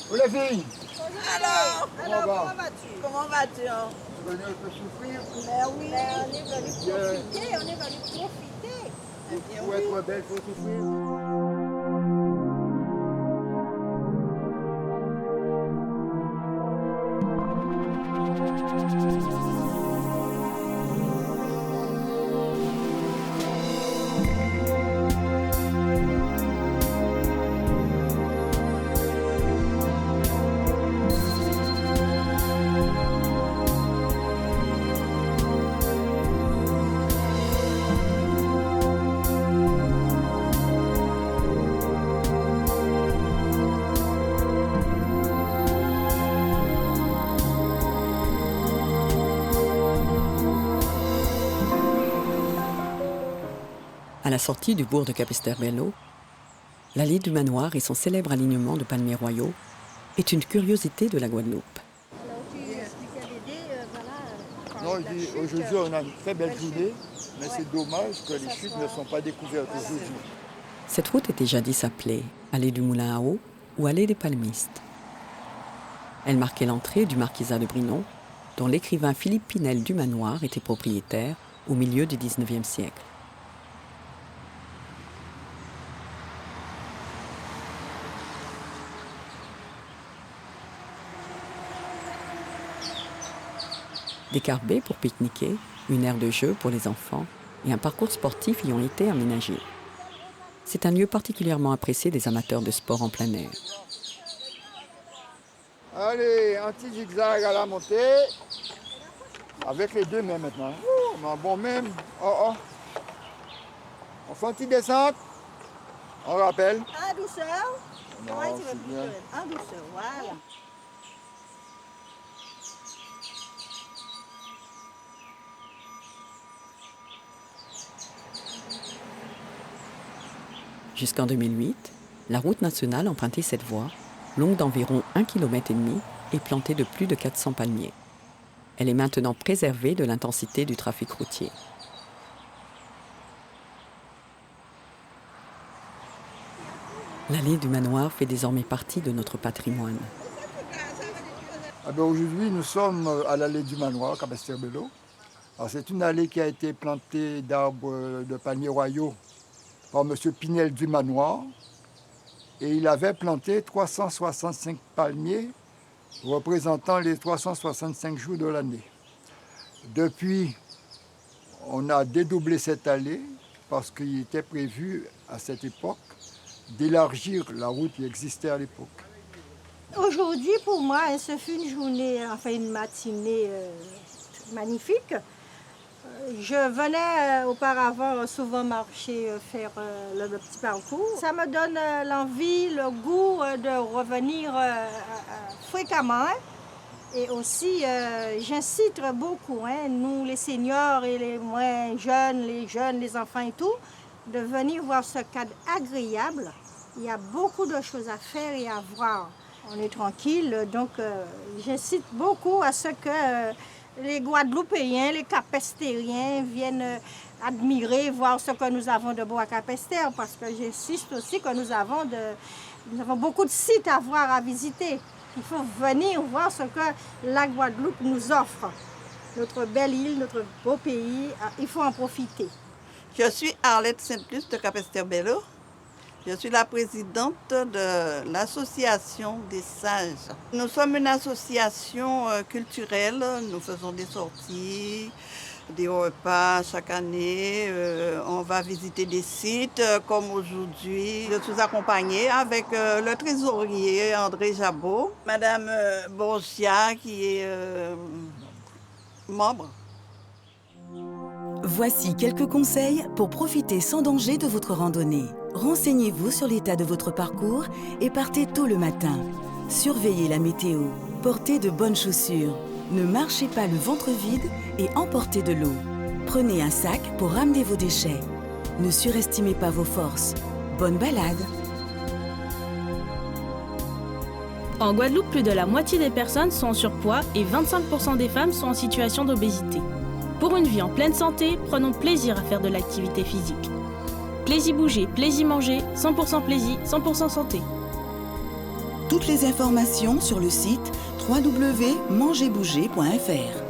Oh les filles, Alors, comment vas-tu? Comment vas-tu? Hein? vous venez un peu souffrir? Mais oui, on est venu profiter, on est venu profiter. Eh bien, Pour oui. être belle, il faut souffrir. À la sortie du bourg de Capesterre-Belle-Eau, l'allée du manoir et son célèbre alignement de palmiers royaux est une curiosité de la Guadeloupe. Alors, tu expliquais l'idée, voilà. Non, il dit, aujourd'hui, on a une très belle journée, mais c'est dommage que les chutes ne sont pas découvertes aujourd'hui. Cette route était jadis appelée allée du Moulin à Eau ou allée des Palmistes. Elle marquait l'entrée du marquisat de Brinon, dont l'écrivain Philippe Pinel du Manoir était propriétaire au milieu du XIXe siècle. Des carbets pour pique-niquer, une aire de jeu pour les enfants et un parcours sportif y ont été aménagés. C'est un lieu particulièrement apprécié des amateurs de sport en plein air. Allez, un petit zigzag à la montée. Avec les deux mains maintenant. On a un bon même. Oh, oh. On fait une petite descente. On rappelle. En douceur. Non, Ouais, tu vas c'est plus bien. vite. En douceur, voilà. Jusqu'en 2008, la route nationale empruntait cette voie, longue d'environ 1,5 km et plantée de plus de 400 palmiers. Elle est maintenant préservée de l'intensité du trafic routier. L'allée du manoir fait désormais partie de notre patrimoine. Ah ben aujourd'hui, nous sommes à l'allée du manoir, Capesterre-Belle-Eau. Alors, c'est une allée qui a été plantée d'arbres de palmiers royaux par M. Pinel du Manoir. Et il avait planté 365 palmiers représentant les 365 jours de l'année. Depuis, on a dédoublé cette allée parce qu'il était prévu à cette époque d'élargir la route qui existait à l'époque. Aujourd'hui, pour moi, ce fut une journée, enfin une matinée magnifique. Je venais auparavant souvent marcher, faire le petit parcours. Ça me donne l'envie, le goût de revenir fréquemment. Hein. Et aussi, j'incite beaucoup, hein, nous les seniors et les moins jeunes, les enfants et tout, de venir voir ce cadre agréable. Il y a beaucoup de choses à faire et à voir. On est tranquille, donc j'incite beaucoup à ce que les Guadeloupéens, les Capestériens viennent admirer, voir ce que nous avons de beau à Capesterre, parce que j'insiste aussi que nous avons beaucoup de sites à voir, à visiter. Il faut venir voir ce que la Guadeloupe nous offre. Notre belle île, notre beau pays, il faut en profiter. Je suis Arlette Saint-Luce de Capesterre-Belle-Eau. Je suis la présidente de l'association des sages. Nous sommes une association culturelle. Nous faisons des sorties, des repas chaque année. On va visiter des sites comme aujourd'hui. Je suis accompagnée avec le trésorier André Jabot, Madame Borgia qui est membre. Voici quelques conseils pour profiter sans danger de votre randonnée. Renseignez-vous sur l'état de votre parcours et partez tôt le matin. Surveillez la météo, portez de bonnes chaussures. Ne marchez pas le ventre vide et emportez de l'eau. Prenez un sac pour ramener vos déchets. Ne surestimez pas vos forces. Bonne balade! En Guadeloupe, plus de la moitié des personnes sont en surpoids et 25% des femmes sont en situation d'obésité. Pour une vie en pleine santé, prenons plaisir à faire de l'activité physique. Plaisir bouger, plaisir manger, 100% plaisir, 100% santé. Toutes les informations sur le site www.mangerbouger.fr.